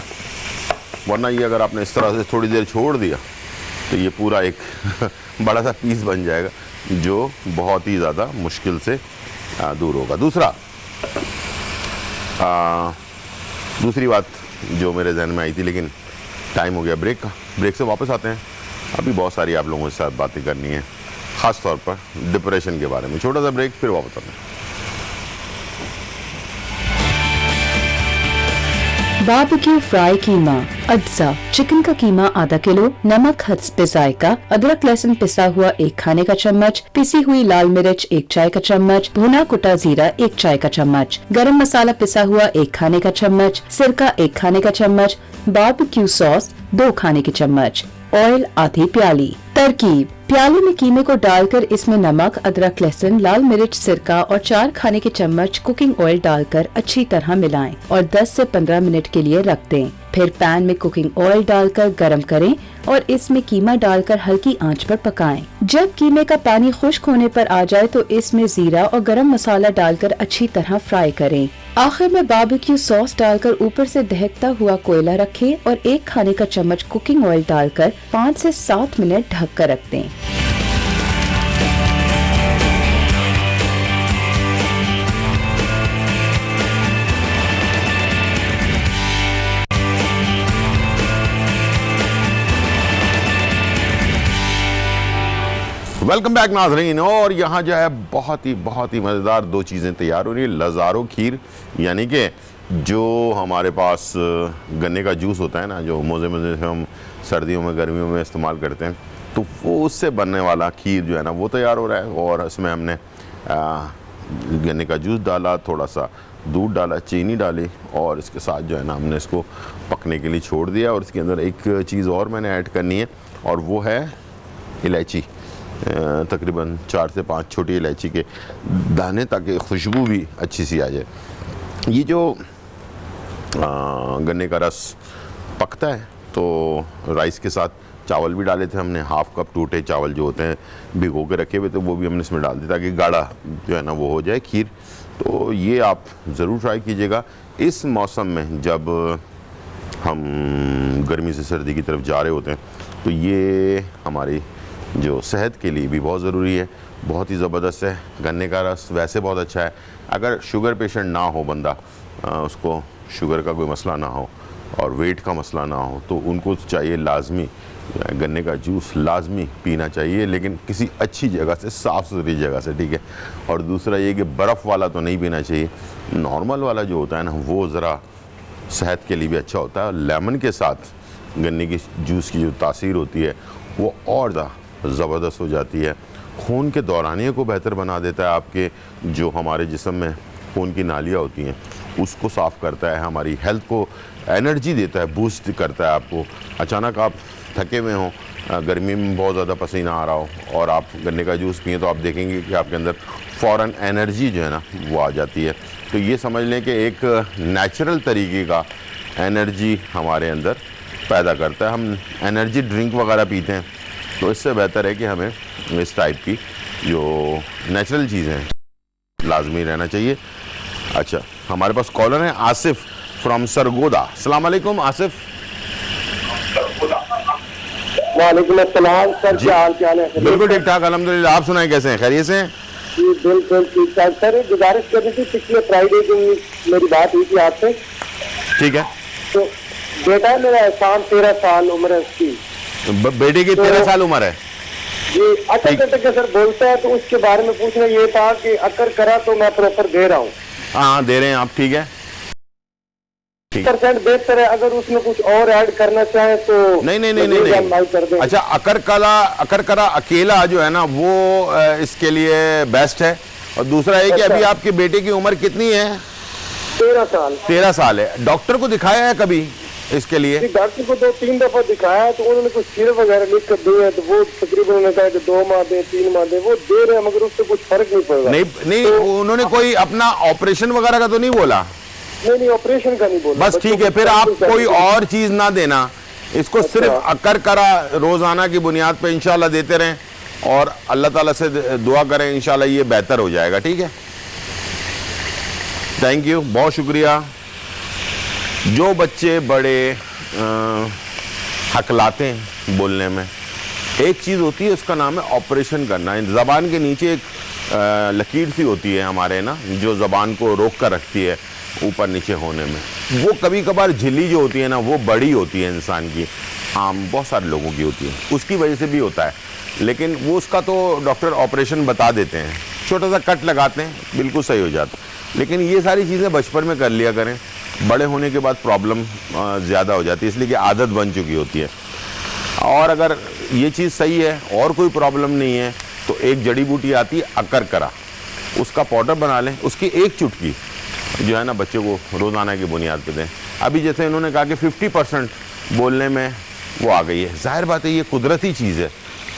वरना ये अगर आपने इस तरह से थोड़ी देर छोड़ दिया तो ये पूरा एक बड़ा सा पीस बन जाएगा, जो बहुत ही ज़्यादा मुश्किल से दूर होगा। दूसरी बात जो मेरे जहन में आई थी, लेकिन टाइम हो गया ब्रेक का, ब्रेक से वापस आते हैं। अभी बहुत सारी आप लोगों के साथ बातें करनी है, ख़ास तौर पर डिप्रेशन के बारे में। छोटा सा ब्रेक, फिर वापस आते हैं। बारबेक्यू फ्राई कीमा, अज्जा चिकन का कीमा आधा किलो, नमक हस्ब जायका, अदरक लहसुन पिसा हुआ 1 खाने का चम्मच, पिसी हुई लाल मिर्च 1 चाय का चम्मच, भुना कुटा जीरा 1 चाय का चम्मच, गरम मसाला पिसा हुआ 1 खाने का चम्मच, सिरका 1 खाने का चम्मच, बारबेक्यू सॉस 2 खाने के चम्मच, ऑयल आधी प्याली। तरकीब: प्याले में कीमे को डालकर इसमें नमक, अदरक लहसुन, लाल मिर्च, सिरका और 4 खाने के चम्मच कुकिंग ऑयल डालकर अच्छी तरह मिलाएं और 10 से 15 मिनट के लिए रख दें। फिर पैन में कुकिंग ऑयल डालकर गरम करें और इसमें कीमा डालकर हल्की आंच पर पकाएं। जब कीमे का पानी खुश्क होने पर आ जाए तो इसमें जीरा और गरम मसाला डालकर अच्छी तरह फ्राई करें। आखिर में बारबेक्यू सॉस डालकर ऊपर से दहकता हुआ कोयला रखें और 1 खाने का चम्मच कुकिंग ऑयल डालकर 5 से 7 मिनट ढक कर रख दें। वेलकम बैक नाज़रीन। और यहाँ जो है बहुत ही मज़ेदार 2 चीज़ें तैयार हो रही है। लज़ारो खीर, यानी कि जो हमारे पास गन्ने का जूस होता है ना, जो मोज़े से हम सर्दियों में गर्मियों में इस्तेमाल करते हैं, तो वो उससे बनने वाला खीर जो है ना वो तैयार हो रहा है। और इसमें हमने गन्ने का जूस डाला, थोड़ा सा दूध डाला, चीनी डाली और इसके साथ जो है ना हमने इसको पकने के लिए छोड़ दिया। और इसके अंदर एक चीज़ और मैंने ऐड करनी है, और वो है इलायची, तकरीबन 4 से 5 छोटी इलायची के दाने, ताकि खुशबू भी अच्छी सी आ जाए। ये जो गन्ने का रस पकता है तो राइस के साथ चावल भी डाले थे हमने, 1/2 कप टूटे चावल जो होते हैं भिगो के रखे हुए थे, वो भी हमने इसमें डाल दिया ताकि गाढ़ा जो है ना वो हो जाए खीर। तो ये आप ज़रूर ट्राई कीजिएगा इस मौसम में, जब हम गर्मी से सर्दी की तरफ जा रहे होते हैं। तो ये हमारी जो सेहत के लिए भी बहुत ज़रूरी है, बहुत ही ज़बरदस्त है। गन्ने का रस वैसे बहुत अच्छा है। अगर शुगर पेशेंट ना हो बंदा, उसको शुगर का कोई मसला ना हो और वेट का मसला ना हो, तो उनको चाहिए लाजमी गन्ने का जूस लाजमी पीना चाहिए, लेकिन किसी अच्छी जगह से, साफ़ सुथरी जगह से, ठीक है। और दूसरा ये कि बर्फ़ वाला तो नहीं पीना चाहिए, नॉर्मल वाला जो होता है ना वो ज़रा सेहत के लिए भी अच्छा होता है। लेमन के साथ गन्ने की जूस की जो तासीर होती है वो और ज़्यादा ज़बरदस्त हो जाती है। खून के दौरानिए को बेहतर बना देता है, आपके जो हमारे जिस्म में खून की नालियाँ होती हैं उसको साफ़ करता है, हमारी हेल्थ को एनर्जी देता है, बूस्ट करता है आपको। अचानक आप थके हुए हों, गर्मी में बहुत ज़्यादा पसीना आ रहा हो और आप गन्ने का जूस पिए, तो आप देखेंगे कि आपके अंदर फ़ौरन एनर्जी जो है ना वो आ जाती है। तो ये समझ लें कि एक नेचुरल तरीके का एनर्जी हमारे अंदर पैदा करता है। हम एनर्जी ड्रिंक वगैरह पीते हैं, तो इससे बेहतर है कि हमें इस टाइप की जो नेचुरल चीज़ें हैं लाजमी रहना चाहिए। अच्छा, हमारे पास कॉलर हैं आसिफ फ्रॉम सरगोदा। अस्सलाम वालेकुम आसिफ। वालेकुम अस्सलाम सर, क्या हाल चाल है? बिल्कुल ठीक ठाक अल्हम्दुलिल्लाह, आप सुनाएं कैसे हैं, खैरियत से हैं? जी बिल्कुल ठीक ठाक सर। गुजारिश करनी थी, पिछले फ्राइडे को मेरी बात हुई थी आपसे। ठीक है। तो बेटा है मेरा एहसान, 13 साल उम्र है उसकी। बेटे की 13 साल उम्र है जी। अकर के सर बोलता है, तो उसके बारे में पूछना ये था कि अकर करा तो मैं प्रॉपर दे रहा हूँ। हाँ दे रहे हैं आप, ठीक है। % बेहतर है, अगर उसमें कुछ और ऐड करना चाहे तो नहीं। अच्छा, अकर करा अकेला जो है ना वो इसके लिए बेस्ट है। और दूसरा है कि अभी आपके बेटे की उम्र कितनी है? 13 साल। 13 साल है। डॉक्टर को दिखाया है कभी? इसके लिए? डॉक्टर को 2-3 दफा दिखाया तो उन्होंने कुछ सिरप वगैरह लिख कर दिए हैं, तो वो तकरीबन उन्होंने कहा कि 2 माह दे 3 माह दे, वो दे रहे हैं मगर उससे कुछ फर्क नहीं पड़ रहा। नहीं तो, उन्होंने कोई अपना ऑपरेशन वगैरह का तो नहीं बोला? नहीं ऑपरेशन का नहीं बोला। बस ठीक है, फिर आप कोई और चीज ना देना, इसको सिर्फ अकर करा रोजाना की बुनियाद पे इंशाल्लाह देते रहें और अल्लाह ताला से दुआ करें, इंशाल्लाह ये बेहतर हो जाएगा। ठीक है, थैंक यू, बहुत शुक्रिया। जो बच्चे बड़े हकलाते हैं बोलने में, एक चीज़ होती है उसका नाम है ऑपरेशन करना। ज़बान के नीचे एक लकीर सी होती है हमारे ना, जो ज़बान को रोक कर रखती है ऊपर नीचे होने में। वो कभी कभार झिल्ली जो होती है ना, वो बड़ी होती है इंसान की, आम बहुत सारे लोगों की होती है, उसकी वजह से भी होता है, लेकिन वो उसका तो डॉक्टर ऑपरेशन बता देते हैं, छोटा सा कट लगाते हैं, बिल्कुल सही हो जाता है। लेकिन ये सारी चीज़ें बचपन में कर लिया करें, बड़े होने के बाद प्रॉब्लम ज़्यादा हो जाती है, इसलिए कि आदत बन चुकी होती है। और अगर ये चीज़ सही है और कोई प्रॉब्लम नहीं है तो एक जड़ी बूटी आती है अकर करा, उसका पाउडर बना लें, उसकी एक चुटकी जो है ना बच्चे को रोज़ाना की बुनियाद पे दें। अभी जैसे इन्होंने कहा कि 50% बोलने में वो आ गई है, जाहिर बात है ये कुदरती चीज़ है,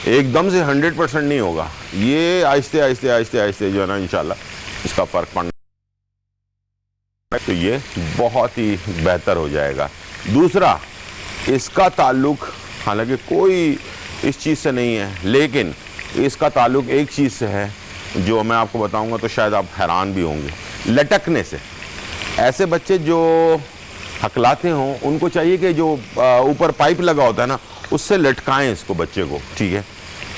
एकदम से 100% नहीं होगा, ये आहिस्ते आहिस्ते आहिस्ते आहिस्ते जो है ना इंशाल्लाह इसका फ़र्क पड़ना, तो ये बहुत ही बेहतर हो जाएगा। दूसरा, इसका ताल्लुक हालांकि कोई इस चीज़ से नहीं है, लेकिन इसका ताल्लुक एक चीज़ से है जो मैं आपको बताऊंगा तो शायद आप हैरान भी होंगे, लटकने से। ऐसे बच्चे जो हकलाते हों उनको चाहिए कि जो ऊपर पाइप लगा होता है ना, उससे लटकाएं इसको बच्चे को, ठीक है,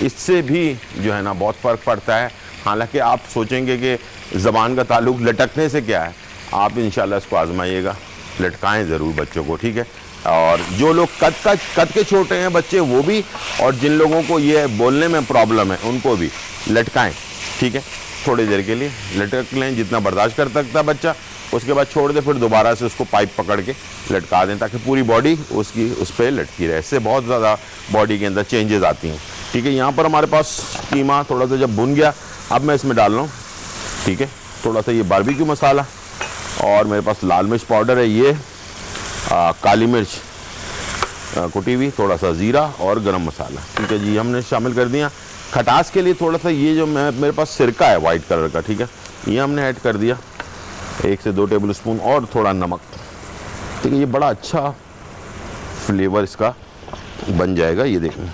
इससे भी जो है ना बहुत फ़र्क पड़ता है। हालांकि आप सोचेंगे कि ज़बान का ताल्लुक लटकने से क्या है, आप इंशाल्लाह इसको आजमाइएगा, लटकाएं ज़रूर बच्चों को, ठीक है। और जो लोग कद के छोटे हैं बच्चे वो भी, और जिन लोगों को ये बोलने में प्रॉब्लम है उनको भी लटकाएं, ठीक है, थोड़ी देर के लिए लटक लें, जितना बर्दाश्त कर सकता है बच्चा, उसके बाद छोड़ दें, फिर दोबारा से उसको पाइप पकड़ के लटका दें ताकि पूरी बॉडी उसकी उस पर लटकी रहे। इससे बहुत ज़्यादा बॉडी के अंदर चेंजेस आती हैं, ठीक है। यहाँ पर हमारे पास कीमा थोड़ा सा जब भुन गया, अब मैं इसमें डाल रहा हूँ, ठीक है, थोड़ा सा ये बारबेक्यू मसाला, और मेरे पास लाल मिर्च पाउडर है, ये काली मिर्च कुटी हुई, थोड़ा सा ज़ीरा और गरम मसाला, ठीक है जी, हमने शामिल कर दिया। खटास के लिए थोड़ा सा ये जो मेरे पास सिरका है वाइट कलर का, ठीक है, ये हमने ऐड कर दिया 1 से 2 टेबल स्पून, और थोड़ा नमक, ठीक है, ये बड़ा अच्छा फ्लेवर इसका बन जाएगा, ये देखें।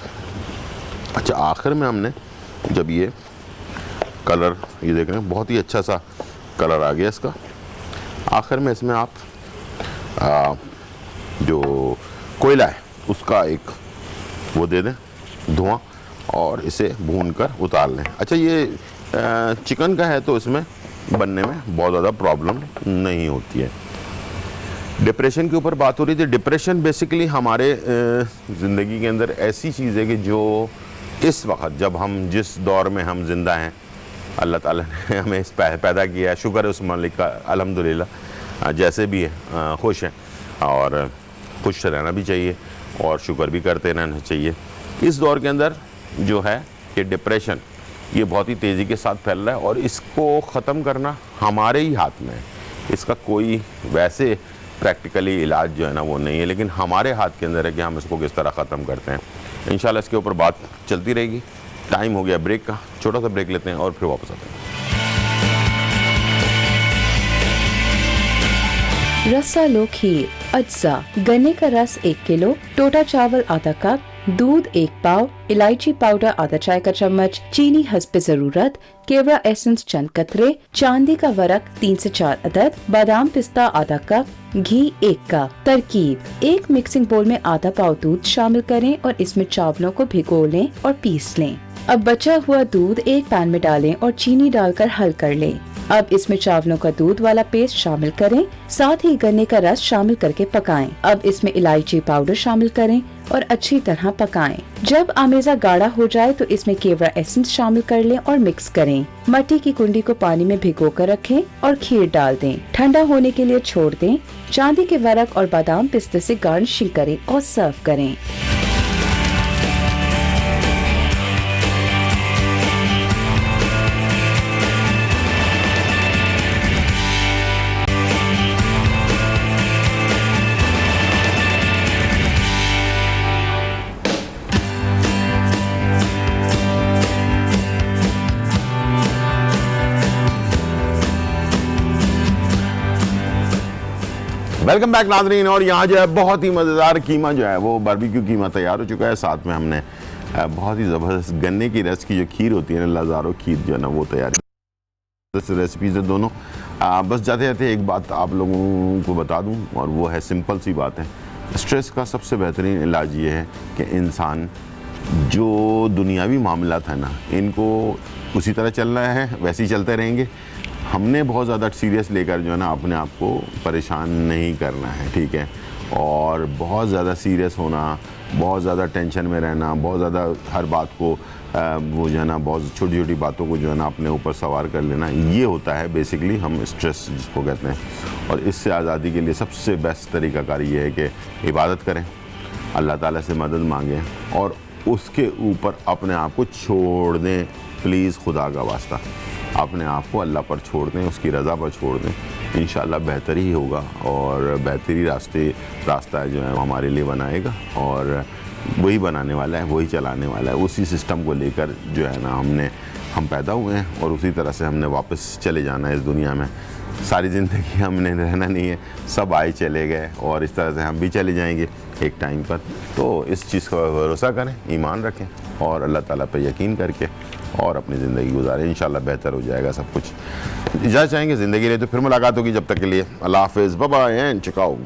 अच्छा, आखिर में हमने जब ये कलर, ये देख रहे हैं बहुत ही अच्छा सा कलर आ गया इसका, आखिर में इसमें आप जो कोयला है उसका एक वो दे दें धुआं, और इसे भून कर उतार लें। अच्छा, ये चिकन का है तो इसमें बनने में बहुत ज़्यादा प्रॉब्लम नहीं होती है। डिप्रेशन के ऊपर बात हो रही थी। डिप्रेशन बेसिकली हमारे ज़िंदगी के अंदर ऐसी चीज़ है कि जो इस वक्त जब हम जिस दौर में हम जिंदा हैं, अल्लाह ताला ने हमें इस पैदा किया है, शुक्र है उस मालिक का, अल्हम्दुलिल्लाह, जैसे भी है खुश हैं, और खुश रहना भी चाहिए और शुक्र भी करते रहना चाहिए। इस दौर के अंदर जो है कि डिप्रेशन ये बहुत ही तेज़ी के साथ फैल रहा है, और इसको ख़त्म करना हमारे ही हाथ में है। इसका कोई वैसे प्रैक्टिकली इलाज जो है ना वो नहीं है, लेकिन हमारे हाथ के अंदर है कि हम इसको किस तरह ख़त्म करते हैं। इंशाल्लाह इसके ऊपर बात चलती रहेगी। टाइम हो गया ब्रेक का, छोटा सा ब्रेक लेते हैं और फिर वापस आते हैं। रसालो खीर, अज्जा, गन्ने का रस 1 किलो, टोटा चावल आधा कप, दूध 1 पाव, इलायची पाउडर आधा चाय का चम्मच, चीनी हस्ब ज़रूरत, केवड़ा एसेंस चंद कतरे, चांदी का वरक 3 से 4 अदद, बादाम पिस्ता आधा कप, घी 1 कप। तरकीब: एक मिक्सिंग बोल में आधा पाव दूध शामिल करें और इसमें चावलों को भिगो लें और पीस लें। अब बचा हुआ दूध एक पैन में डालें और चीनी डालकर हल कर लें। अब इसमें चावलों का दूध वाला पेस्ट शामिल करें, साथ ही गन्ने का रस शामिल करके पकाएं। अब इसमें इलायची पाउडर शामिल करें और अच्छी तरह पकाएं। जब आमेजा गाढ़ा हो जाए तो इसमें केवड़ा एसेंस शामिल कर लें और मिक्स करें। मट्टी की कुंडी को पानी में भिगो कर रखें और खीर डाल दें। ठंडा होने के लिए छोड़ दें। चांदी के वरक और बादाम पिस्ते से गार्निशिंग करें और सर्व करें। वेलकम बैक नाज़रीन। और यहाँ जो है बहुत ही मज़ेदार कीमा जो है वो बारबेक्यू कीमा तैयार हो चुका है। साथ में हमने बहुत ही ज़बरदस्त गन्ने की रस की जो खीर होती है ना, लाज़ारो खीर जो है ना वो तैयार रेसिपीज़ है दोनों। बस जाते जाते एक बात आप लोगों को बता दूं और वो है सिंपल सी बात है, स्ट्रेस का सबसे बेहतरीन इलाज ये है कि इंसान जो दुनियावी मामलात है ना इनको उसी तरह चल रहा है वैसे ही चलते रहेंगे। हमने बहुत ज़्यादा सीरियस लेकर जो है ना अपने आप को परेशान नहीं करना है, ठीक है। और बहुत ज़्यादा सीरियस होना, बहुत ज़्यादा टेंशन में रहना, बहुत ज़्यादा हर बात को वो जो है ना बहुत छोटी छोटी बातों को जो है ना अपने ऊपर सवार कर लेना, ये होता है बेसिकली हम स्ट्रेस जिसको कहते हैं। और इससे आज़ादी के लिए सबसे बेस्ट तरीक़ाकार ये है कि इबादत करें, अल्लाह ताला से मदद मांगें और उसके ऊपर अपने आप को छोड़ दें। प्लीज़ खुदा का वास्ता अपने आप को अल्लाह पर छोड़ दें, उसकी रज़ा पर छोड़ दें। इंशाअल्लाह बेहतर ही होगा और बेहतरी रास्ता जो है हमारे लिए बनाएगा और वही बनाने वाला है, वही चलाने वाला है। उसी सिस्टम को लेकर जो है ना हम पैदा हुए हैं और उसी तरह से हमने वापस चले जाना है इस दुनिया में। सारी ज़िंदगी हमने रहना नहीं है, सब आए चले गए और इस तरह से हम भी चले जाएंगे एक टाइम पर। तो इस चीज़ का भरोसा करें, ईमान रखें और अल्लाह ताला पे यकीन करके और अपनी ज़िंदगी गुजारें। इंशाल्लाह बेहतर हो जाएगा सब कुछ। इजाज़त चाहेंगे ज़िंदगी रहे तो फिर मुलाकात होगी। जब तक के लिए अल्लाह हाफ़िज़, bye bye and check out.